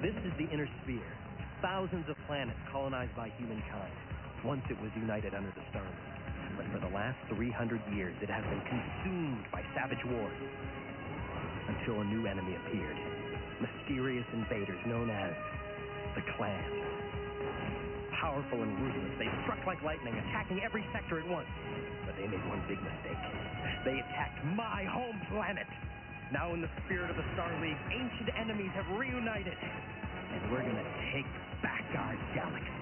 This is the inner sphere. Thousands of planets colonized by humankind. Once it was united under the Star League. But for the last 300 years, it has been consumed by savage wars. Until a new enemy appeared. Mysterious invaders known as the Clan. Powerful and ruthless, they struck like lightning, attacking every sector at once. But they made one big mistake. They attacked my home planet. Now in the spirit of the Star League, ancient enemies have reunited. And we're gonna take back our galaxy.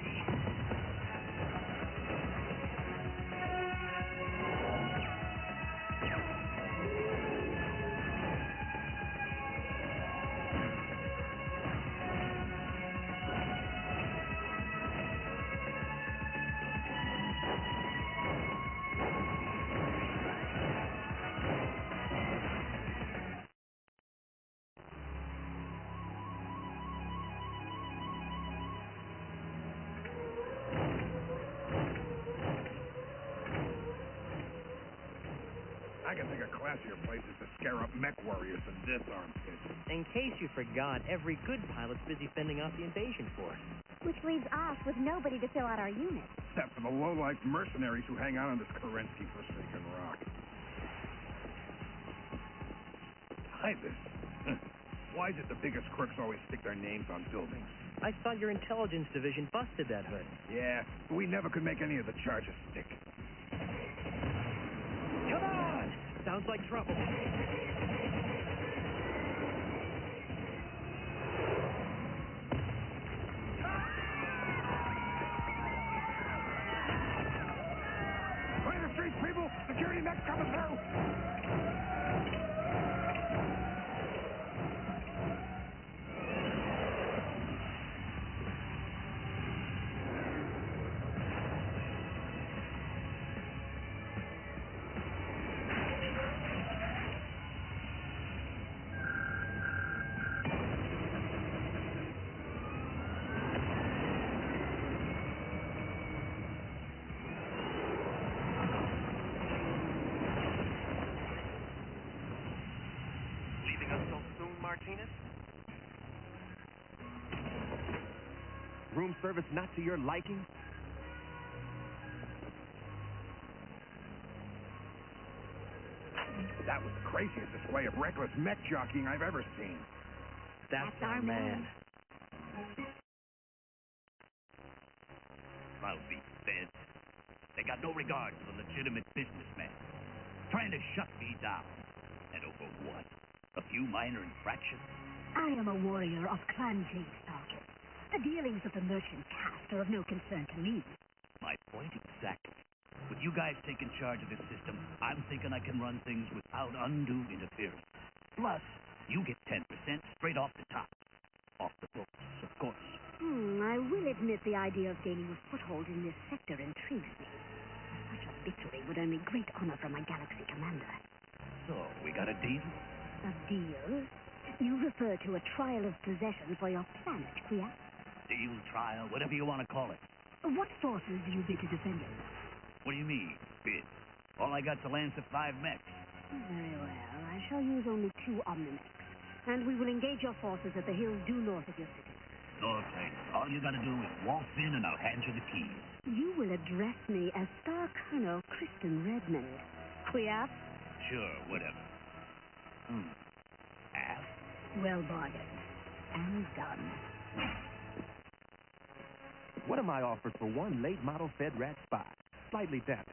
I can think of classier places to scare up mech warriors than this armpit. In case you forgot, every good pilot's busy fending off the invasion force. Which leaves us with nobody to fill out our unit. Except for the low-life mercenaries who hang out on this Kerensky-forsaken rock. Ibis. Why is it the biggest crooks always stick their names on buildings? I thought your intelligence division busted that hood. Yeah, but we never could make any of the charges stick. Come on! Sounds like trouble. Clear the streets, people! Security mech's coming through! Room service not to your liking? That was the craziest display of reckless mech jockeying I've ever seen. That's our man. Lousy feds. They got no regard for the legitimate businessman. Trying to shut me down. And over what? A few minor infractions? I am a warrior of Clan J. Starkey. The dealings of the merchant caste are of no concern to me. My point exactly. With you guys taking charge of this system, I'm thinking I can run things without undue interference. Plus, you get 10% straight off the top. Off the books, of course. I will admit the idea of gaining a foothold in this sector intrigues me. Such a victory would earn me great honor from my galaxy commander. So, we got a deal? A deal? You refer to a trial of possession for your planet, SQUAWK? Deal, trial, whatever you want to call it. What forces do you bid to defend yourself? What do you mean, bid? All I got's a lance of 5 mechs. Very well. I shall use only 2 Omnimex, and we will engage your forces at the hills due north of your city. Okay. All you gotta do is waltz in and I'll hand you the keys. You will address me as Star Colonel Kristen Redmond. SQUAWK? Sure, whatever. Half? Well bargained. And done. What am I offered for one late model Fed Rat spy? Slightly damaged.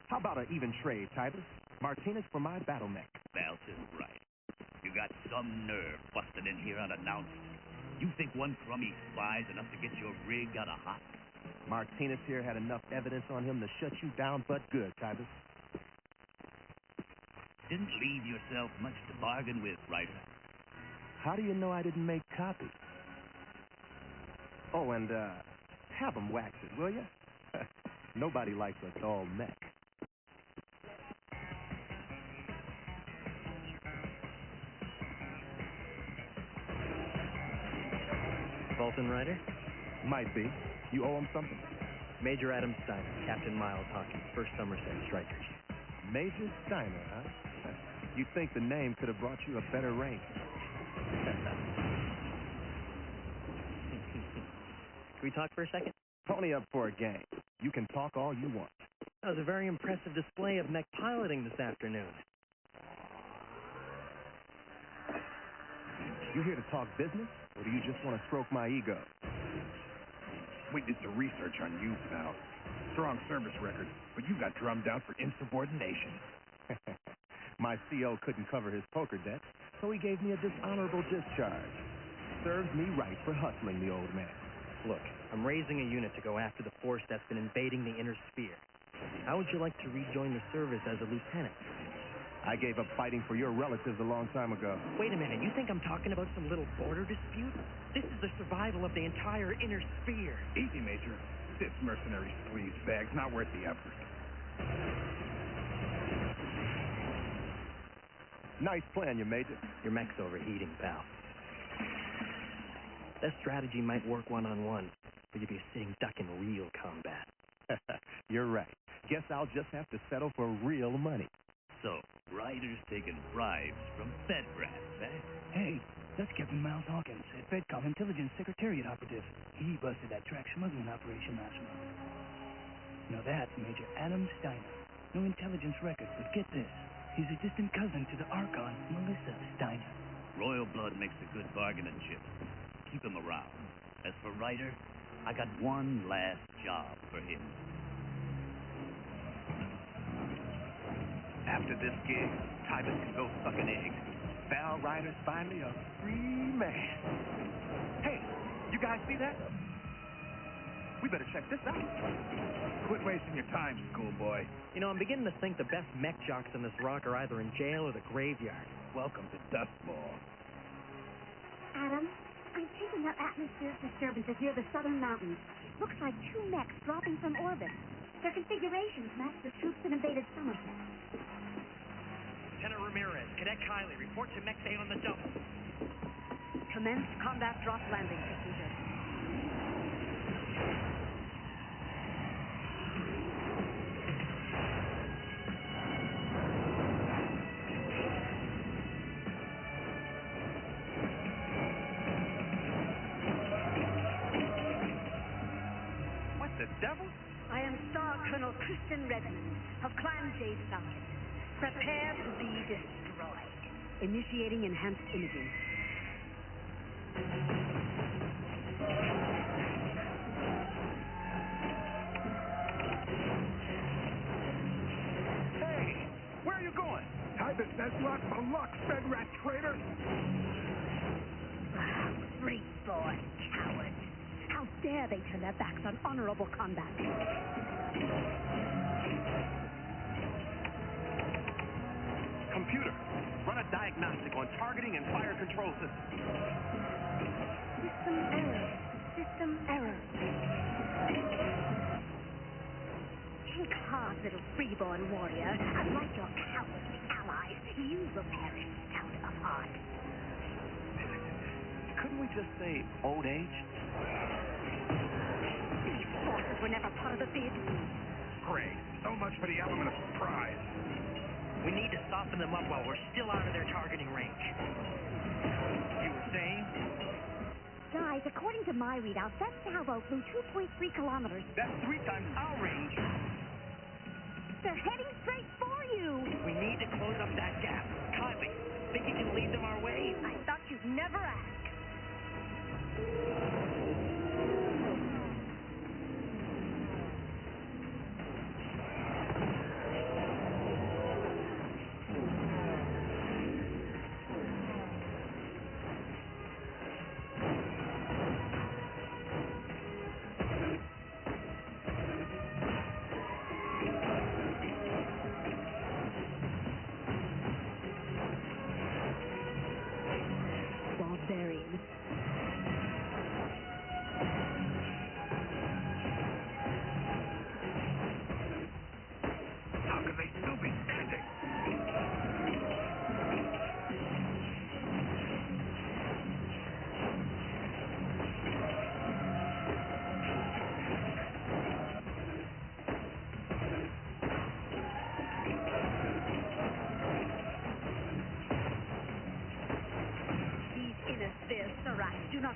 How about an even trade, Titus? Martinez for my battle mech. That's right. You got some nerve busting in here unannounced. You think one crummy spy's enough to get your rig out of hot? Martinez here had enough evidence on him to shut you down but good, Titus. Didn't leave yourself much to bargain with, right? How do you know I didn't make copies? Oh, and, have them wax it, will you? Nobody likes a dull mech. Fulton Rider? Might be. You owe him something? Major Adam Steiner, Captain Miles Hawkins, 1st Somerset Strikers. Major Steiner, huh? You'd think the name could have brought you a better range. Can we talk for a second? Pony up for a game. You can talk all you want. That was a very impressive display of mech piloting this afternoon. You here to talk business, or do you just want to stroke my ego? We did some research on you, pal. Strong service record, but you got drummed out for insubordination. My CO couldn't cover his poker debt, so he gave me a dishonorable discharge. Serves me right for hustling the old man. Look, I'm raising a unit to go after the force that's been invading the inner sphere. How would you like to rejoin the service as a lieutenant? I gave up fighting for your relatives a long time ago. Wait a minute, you think I'm talking about some little border dispute? This is the survival of the entire inner sphere. Easy, Major. This mercenary squeeze bag's not worth the effort. Nice plan, you Major. Your mech's overheating, pal. That strategy might work one-on-one, but you'd be a sitting duck in real combat. You're right. Guess I'll just have to settle for real money. So, Ryder's taking bribes from Fed brats, eh? Hey, that's Captain Miles Hawkins, a Fedcom Intelligence Secretariat operative. He busted that track smuggling operation last month. Now that's Major Adam Steiner. No intelligence record, but get this. He's a distant cousin to the Archon, Melissa Steiner. Royal blood makes a good bargaining chip. Keep him around. As for Ryder, I got one last job for him. After this gig, Titus can go suck an egg. Val Ryder's finally a free man. Hey, you guys see that? We better check this out. Quit wasting your time, schoolboy. You know, I'm beginning to think the best mech jocks in this rock are either in jail or the graveyard. Welcome to Dustball. Adam, I'm picking up atmospheric disturbances near the southern mountains. Looks like 2 mechs dropping from orbit. Their configurations match the troops that invaded Somerset. Lieutenant Ramirez, Cadet Kiley, report to mech bay on the dump. Commence combat drop landing procedure. What the devil? I am Star Colonel Kristen Redmond of Clan J Side. Prepare to be destroyed. Initiating enhanced imaging. Hey, where are you going? Titus, that's lots of luck, Fed rat traitor. Free born coward. How dare they turn their backs on honorable combat? Computer, run a diagnostic on targeting and fire control system. System error. System error. Take heart, little freeborn warrior. Unlike your cowardly allies, you will perish without a heart. Couldn't we just say old age? These forces were never part of the bid. Great. So much for the element of surprise. We need to soften them up while we're still out of their targeting range. You were saying? Guys, according to my readout, that salvo flew 2.3 kilometers. That's 3 times our range. They're heading straight for you. We need to close up that gap. Kylie, think you can lead them our way? I thought you'd never ask. Barbarians.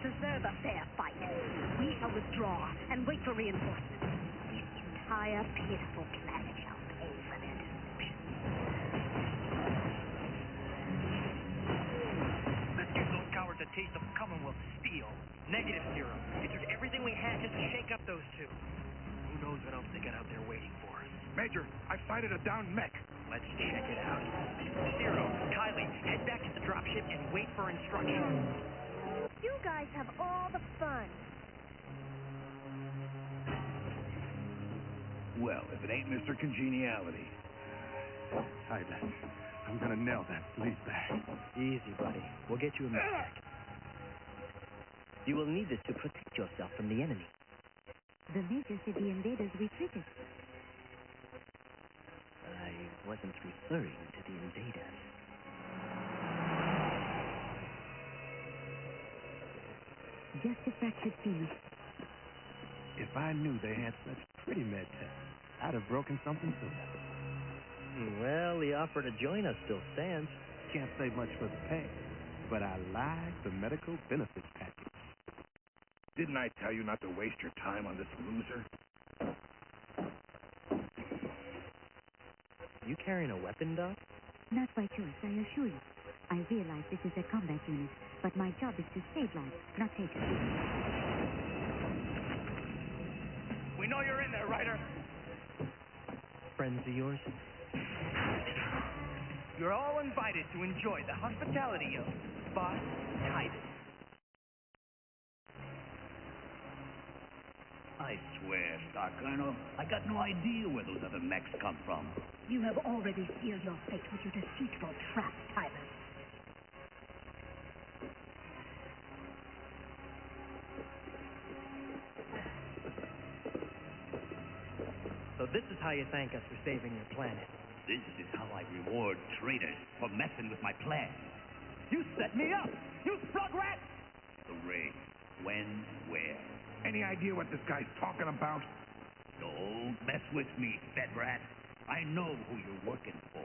deserve a fair fight. We shall withdraw and wait for reinforcements. This entire pitiful planet shall pay for their deception. Let's give those cowards a taste of Commonwealth steel. Negative, Zero. It took everything we had just to shake up those two. Who knows what else they got out there waiting for us? Major, I've sighted a downed mech. Let's check it out. Zero, Kylie, head back to the dropship and wait for instructions. You guys have all the fun. Well, if it ain't Mr. Congeniality. Titus, I'm gonna nail that sleaze bag. Easy, buddy. We'll get you a medpack. You will need this to protect yourself from the enemy. The Major said the invaders retreated. I wasn't referring to the invaders. Just a fractured femur. If I knew they had such pretty med tech, I'd have broken something sooner. Well, the offer to join us still stands. Can't say much for the pay, but I like the medical benefits package. Didn't I tell you not to waste your time on this loser? You carrying a weapon, Doc? Not by choice, I assure you. I realize this is a combat unit, but my job is to save lives, not take it. We know you're in there, Ryder. Friends of yours? You're all invited to enjoy the hospitality of Boss Titus. I swear, Star Colonel, I got no idea where those other mechs come from. You have already sealed your fate with your deceitful trap, Titus. So this is how you thank us for saving your planet. This is how I reward traitors for messing with my plan. You set me up! You slug rat! The ring. When, where? Any idea what this guy's talking about? Don't mess with me, fed rat. I know who you're working for.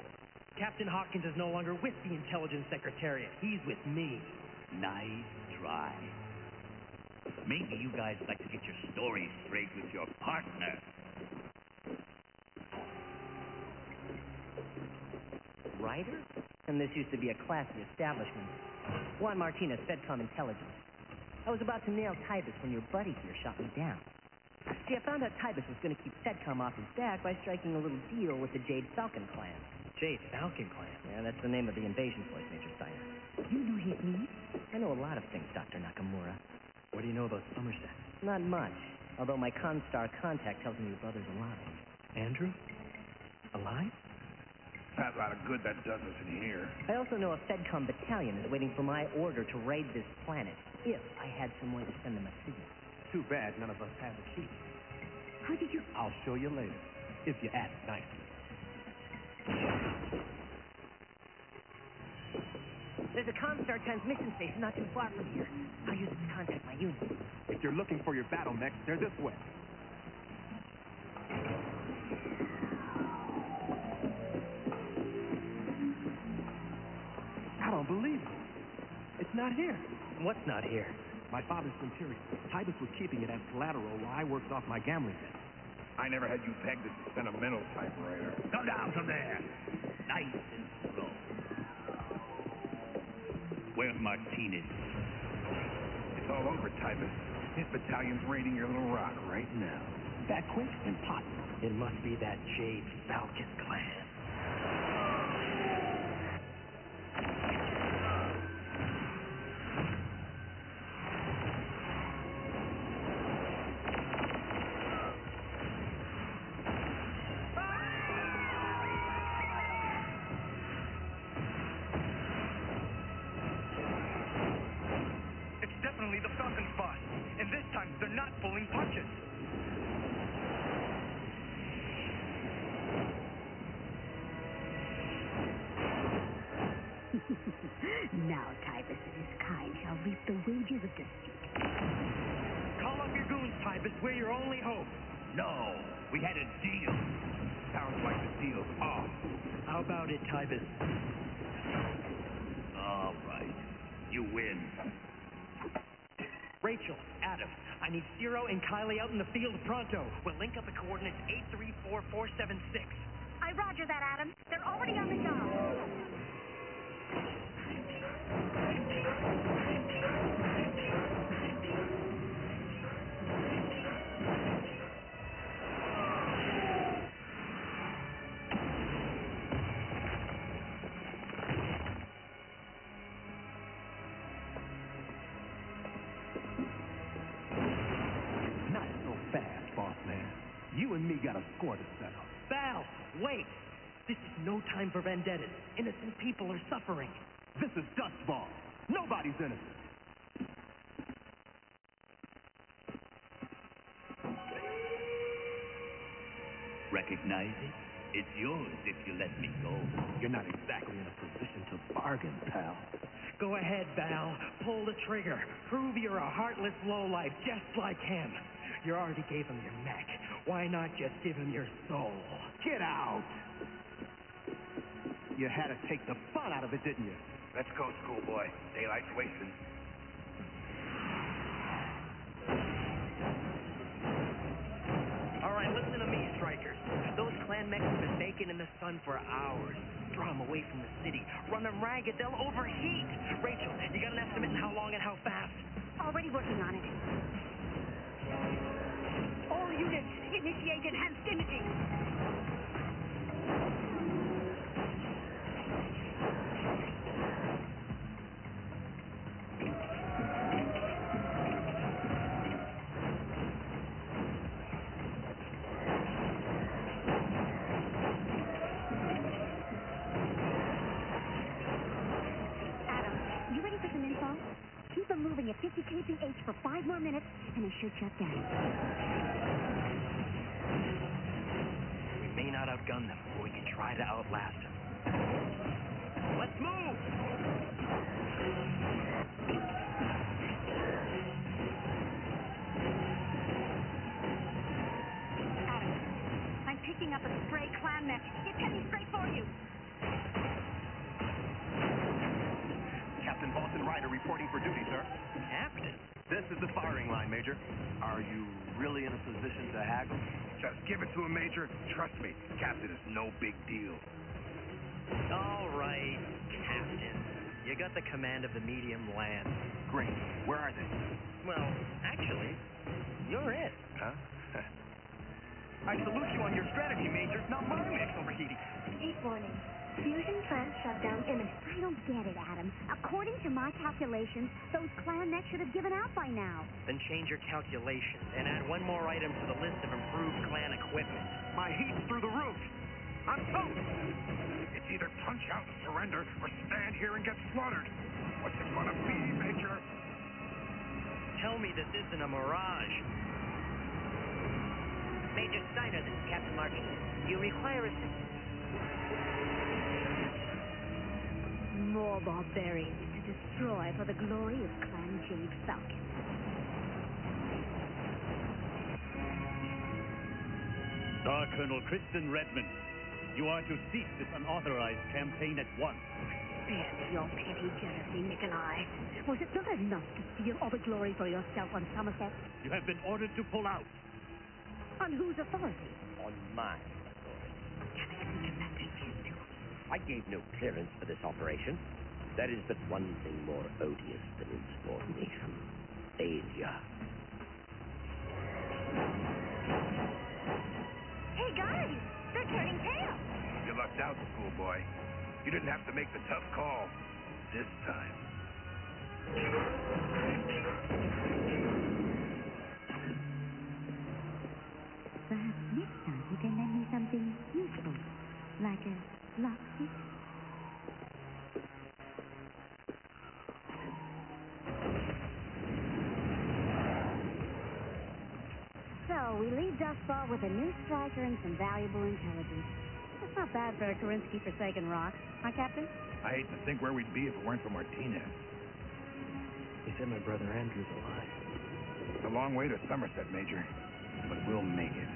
Captain Hawkins is no longer with the Intelligence Secretariat. He's with me. Nice try. Maybe you guys like to get your story straight with your partner. Ryder? And this used to be a classy establishment. Juan Martinez, Fedcom Intelligence. I was about to nail Tybus when your buddy here shot me down. See, I found out Tybus was going to keep Fedcom off his back by striking a little deal with the Jade Falcon clan. Jade Falcon clan? Yeah, that's the name of the invasion force, Major Steiner. You know his name? I know a lot of things, Dr. Nakamura. What do you know about Somerset? Not much, although my Constar contact tells me your brother's alive. Andrew? Alive? That lot of good that does us in here. I also know a Fedcom battalion is waiting for my order to raid this planet, if I had some way to send them a signal. Too bad none of us have a key. How did you... I'll show you later, if you ask nicely. There's a Comstar transmission station not too far from here. I'll use it to contact my unit. If you're looking for your battle mechs, they're this way. I don't believe it. It's not here. What's not here? My father's Centurion. Titus was keeping it as collateral while I worked off my gambling debt. I never had you pegged as a sentimental type, Ryder. Come down from there. Nice and slow. Where's Martinez? It's all over, Tybus. His battalion's raiding your little rock right now. That quick? Impossible. It must be that Jade Falcon clan. Definitely the Falcon's boss. And this time, they're not pulling punches. Now Tybus and his kind shall reap the wages of deceit. Call up your goons, Tybus. We're your only hope. No, we had a deal. Sounds like the deal's off. How about it, Tybus? All right. You win. Rachel, Adam, I need Ciro and Kylie out in the field pronto. We'll link up at coordinates 834476. I roger that, Adam. They're already on the job. Not so fast, boss man. You and me got a score to settle. Val, wait! This is no time for vendettas. Innocent people are suffering. This is Dustball. Nobody's innocent. Recognize it? It's yours if you let me go. You're not exactly in a position to bargain, pal. Go ahead, Val. Pull the trigger. Prove you're a heartless lowlife just like him. You already gave him your neck. Why not just give him your soul? Get out! You had to take the fun out of it, didn't you? Let's go, schoolboy. Daylight's wasting. All right, listen to me, strikers. Those clan mechs have been baking in the sun for hours. Draw them away from the city. Run them ragged. They'll overheat. Rachel, you got an estimate on how long and how fast? Already working on it. All units, initiate enhanced imaging. Keep them moving at 50 kph for 5 more minutes, and they should shut down. We may not outgun them, but we can try to outlast them. Let's move! Adam, I'm picking up a stray clan mech. It's heading straight for you. Captain Boston Ryder reporting for duty, sir. Captain? This is the firing line, Major. Are you really in a position to haggle? Just give it to him, Major. Trust me, Captain is no big deal. All right, Captain. You got the command of the medium land. Great. Where are they? Well, actually, you're it. Huh? I salute you on your strategy, Major. Now my mech's overheating. Heat warning. Fusion plant shutdown imminent. I don't get it, Adam. According to my calculations, those clan mechs should have given out by now. Then change your calculations and add one more item to the list of improved clan equipment. My heat's through the roof. I'm toast. It's either punch out and surrender or stand here and get slaughtered. What's it gonna be, Major? Tell me this isn't a mirage. Major Steiner, this is Captain Markey. Do you require assistance? More barbarians to destroy for the glory of Clan Jade Falcon. Star Colonel Kristen Redmond, you are to cease this unauthorized campaign at once. Spare your petty jealousy, Nikolai. Was it not enough to steal all the glory for yourself on Somerset? You have been ordered to pull out. On whose authority? On my authority. Galaxy Commander Gentoo. I gave no clearance for this operation. There is but one thing more odious than insubordination. Failure. Hey, guys! They're turning tail! You lucked out, schoolboy. You didn't have to make the tough call. This time. Perhaps next time you can lend me something useful, like a lockpick. So, we leave Dustball with a new striker and some valuable intelligence. That's not bad for a Kerensky-forsaken rock, huh, Captain? I hate to think where we'd be if it weren't for Martinez. He said my brother Andrew's alive. It's a long way to Somerset, Major, but we'll make it.